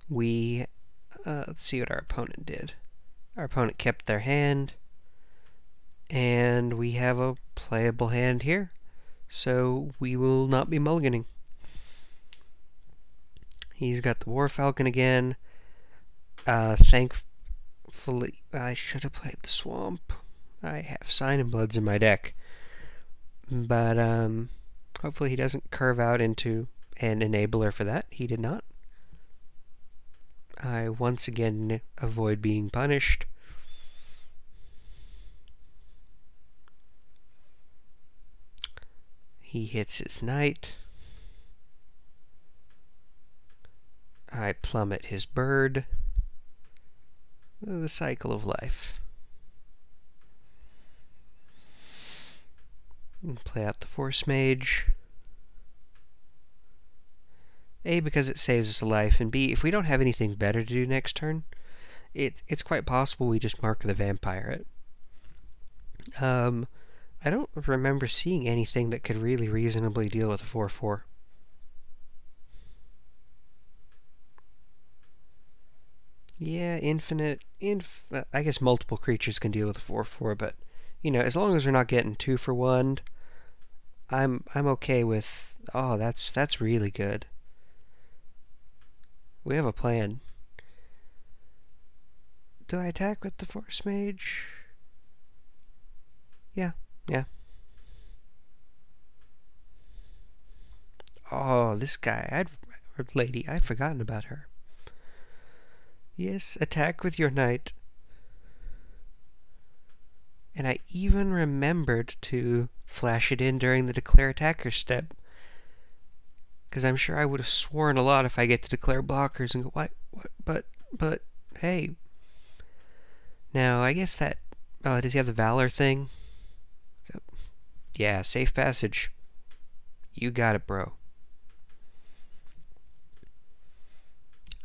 let's see what our opponent did. Our opponent kept their hand, and we have a playable hand here, so we will not be mulliganing. He's got the War Falcon again. Thankfully, I should have played the Swamp. I have Sign and Bloods in my deck. But, hopefully he doesn't curve out into an enabler for that. He did not. I once again avoid being punished. He hits his knight. I plummet his bird. The cycle of life. And play out the Force Mage. A, because it saves us a life, and B, if we don't have anything better to do next turn, it's quite possible we just mark the vampire it. I don't remember seeing anything that could really reasonably deal with a 4/4. Yeah, I guess multiple creatures can deal with a 4/4, but, you know, as long as we're not getting 2 for 1, I'm okay with, oh, that's really good. We have a plan. Do I attack with the Force Mage? Yeah. Oh, this guy, or lady, I'd forgotten about her. Yes, attack with your knight. And I even remembered to flash it in during the declare attacker step. Because I'm sure I would have sworn a lot if I get to declare blockers and go, what, but, hey. Now, I guess that, does he have the Valor thing? So, yeah, safe passage. You got it, bro.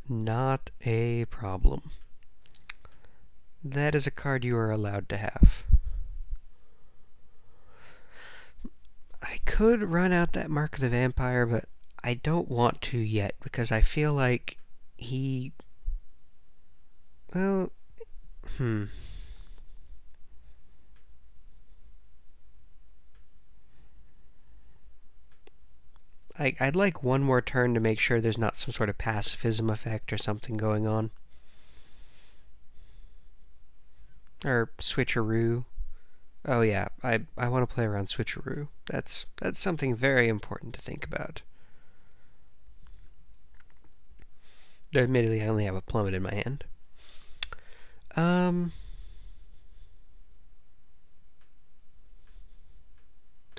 Not a problem. That is a card you are allowed to have. I could run out that Mark of the Vampire, but I don't want to yet, because I feel like he... Well... I'd like one more turn to make sure there's not some sort of pacifism effect or something going on. Or switcheroo. Oh yeah, I want to play around switcheroo. That's something very important to think about. Though admittedly, I only have a plummet in my hand.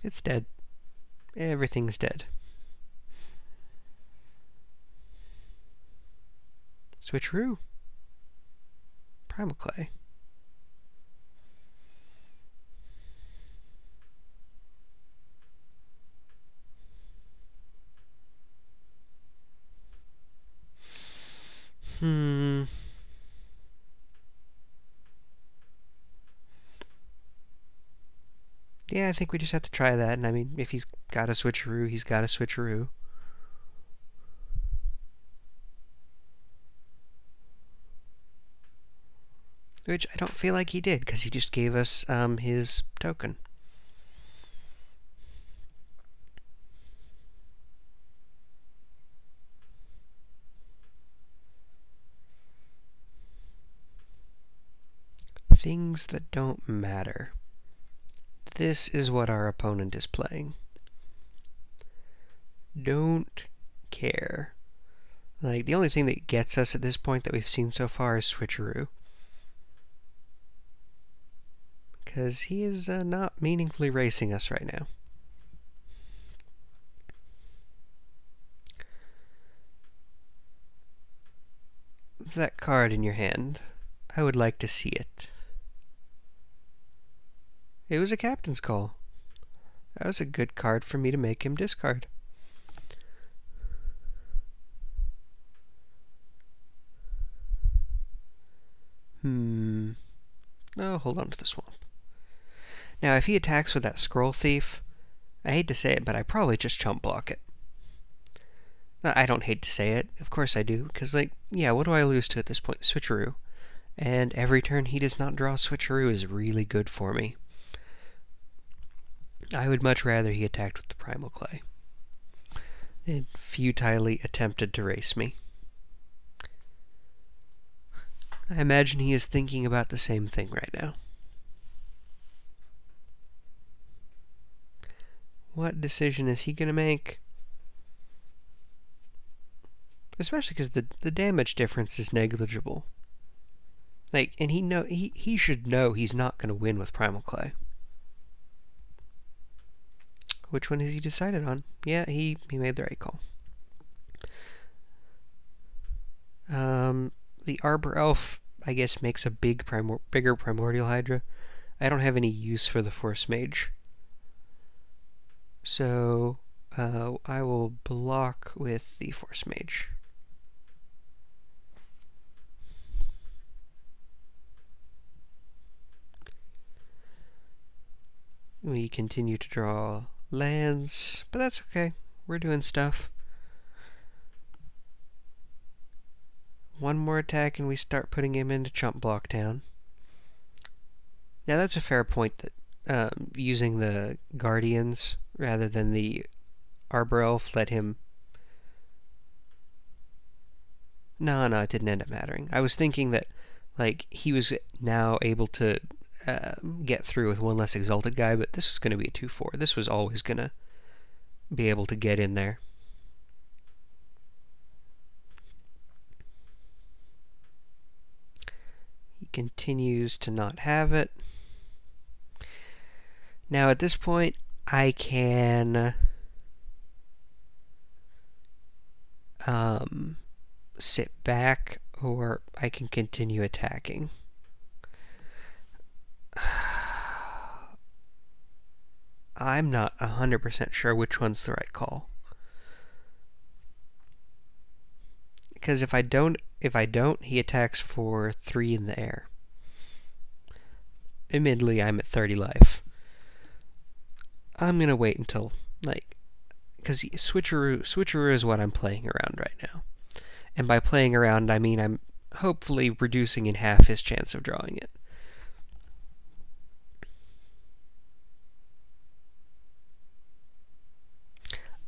It's dead. Everything's dead. Switcheroo. Primal Clay. Yeah, I think we just have to try that, and I mean, if he's got a switcheroo, he's got a switcheroo. Which I don't feel like he did, because he just gave us his token. Things that don't matter. This is what our opponent is playing. Don't care. Like, the only thing that gets us at this point that we've seen so far is switcheroo. Because he is not meaningfully racing us right now. That card in your hand, I would like to see it. It was a captain's call. That was a good card for me to make him discard. Oh, hold on to the Swamp. Now, if he attacks with that Scroll Thief, I hate to say it, but I probably just chump block it. I don't hate to say it. Of course I do. Because, like, yeah, what do I lose to at this point? Switcheroo. And every turn he does not draw Switcheroo is really good for me. I would much rather he attacked with the Primal Clay. It futilely attempted to race me. I imagine he is thinking about the same thing right now. What decision is he going to make? Especially because the damage difference is negligible. Like, and he should know he's not going to win with Primal Clay. Which one has he decided on? Yeah, he made the right call. The Arbor Elf, I guess, makes a bigger Primordial Hydra. I don't have any use for the Force Mage. So, I will block with the Force Mage. We continue to draw lands, but that's okay. We're doing stuff. One more attack and we start putting him into Chump Block Town. Now that's a fair point that using the Guardians rather than the Arbor Elf let him... No, it didn't end up mattering. I was thinking that, like, he was now able to get through with one less Exalted guy, but this is going to be a 2-4. This was always going to be able to get in there. He continues to not have it. Now at this point, I can sit back, or I can continue attacking. I'm not 100% sure which one's the right call. Because if I don't, he attacks for 3 in the air. Admittedly, I'm at 30 life. I'm gonna wait until, like, because Switcheroo is what I'm playing around right now. And by playing around, I mean I'm hopefully reducing in half his chance of drawing it.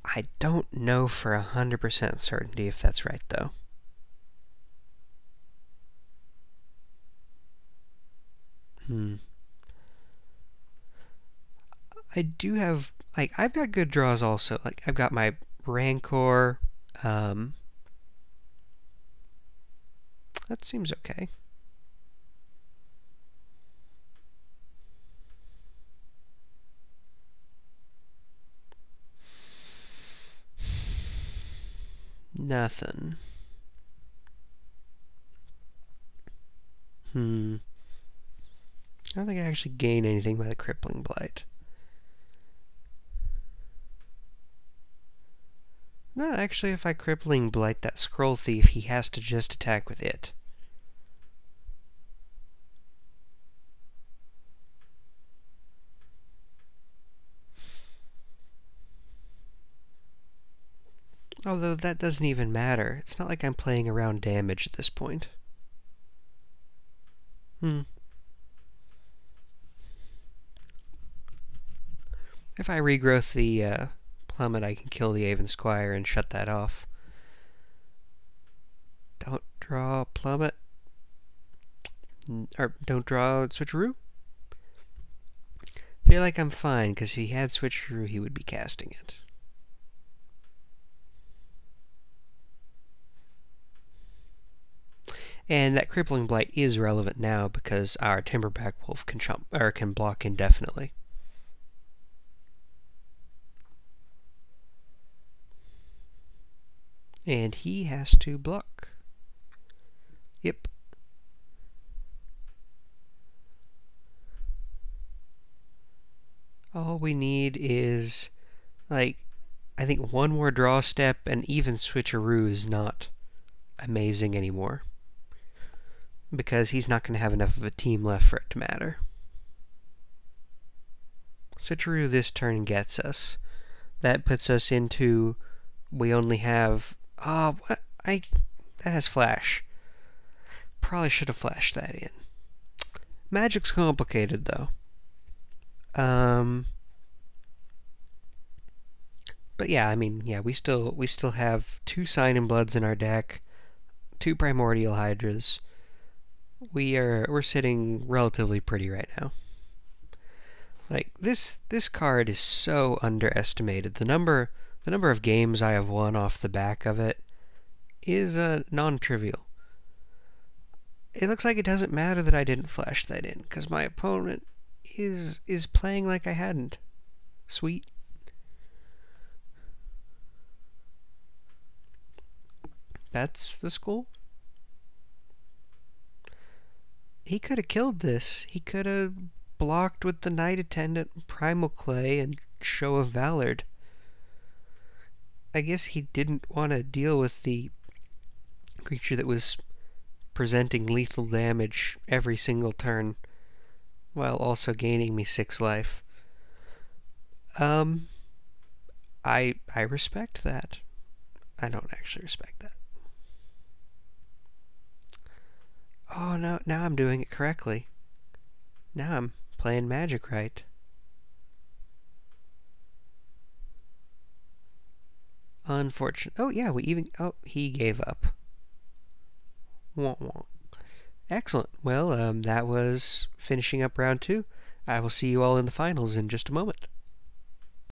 I don't know for 100% certainty if that's right, though. I do have, like, I've got good draws also. Like, I've got my Rancor. That seems okay. Nothing. I don't think I actually gain anything by the Crippling Blight. No, actually, if I Crippling Blight that Scroll Thief, he has to just attack with it. Although that doesn't even matter. It's not like I'm playing around damage at this point. If I regrowth the Plummet, I can kill the Aven Squire and shut that off. Don't draw Plummet. Or don't draw Switcheroo. I feel like I'm fine, because if he had Switcheroo, he would be casting it. And that Crippling Blight is relevant now because our Timberback Wolf can block indefinitely. And he has to block. Yep. All we need is, like, I think one more draw step, and even Switcheroo is not amazing anymore. Because he's not going to have enough of a team left for it to matter. Switcheroo this turn gets us. That puts us into, we only have Oh, what? That has flash. Probably should have flashed that in. Magic's complicated, though. But yeah, I mean, yeah, we still have 2 Sign-in Bloods in our deck, 2 Primordial Hydras. We're sitting relatively pretty right now. Like this card is so underestimated. The number of games I have won off the back of it is non-trivial. It looks like it doesn't matter that I didn't flash that in, because my opponent is playing like I hadn't. Sweet. That's the school. He could have killed this. He could have blocked with the Knight Attendant, Primal Clay, and Show of Valor. I guess he didn't want to deal with the creature that was presenting lethal damage every single turn, while also gaining me 6 life. I respect that. I don't actually respect that. Oh no, now I'm doing it correctly. Now I'm playing Magic right. Unfortunate. Oh yeah, he gave up. Wonk wonk. Excellent. Well, that was finishing up round 2. I will see you all in the finals in just a moment.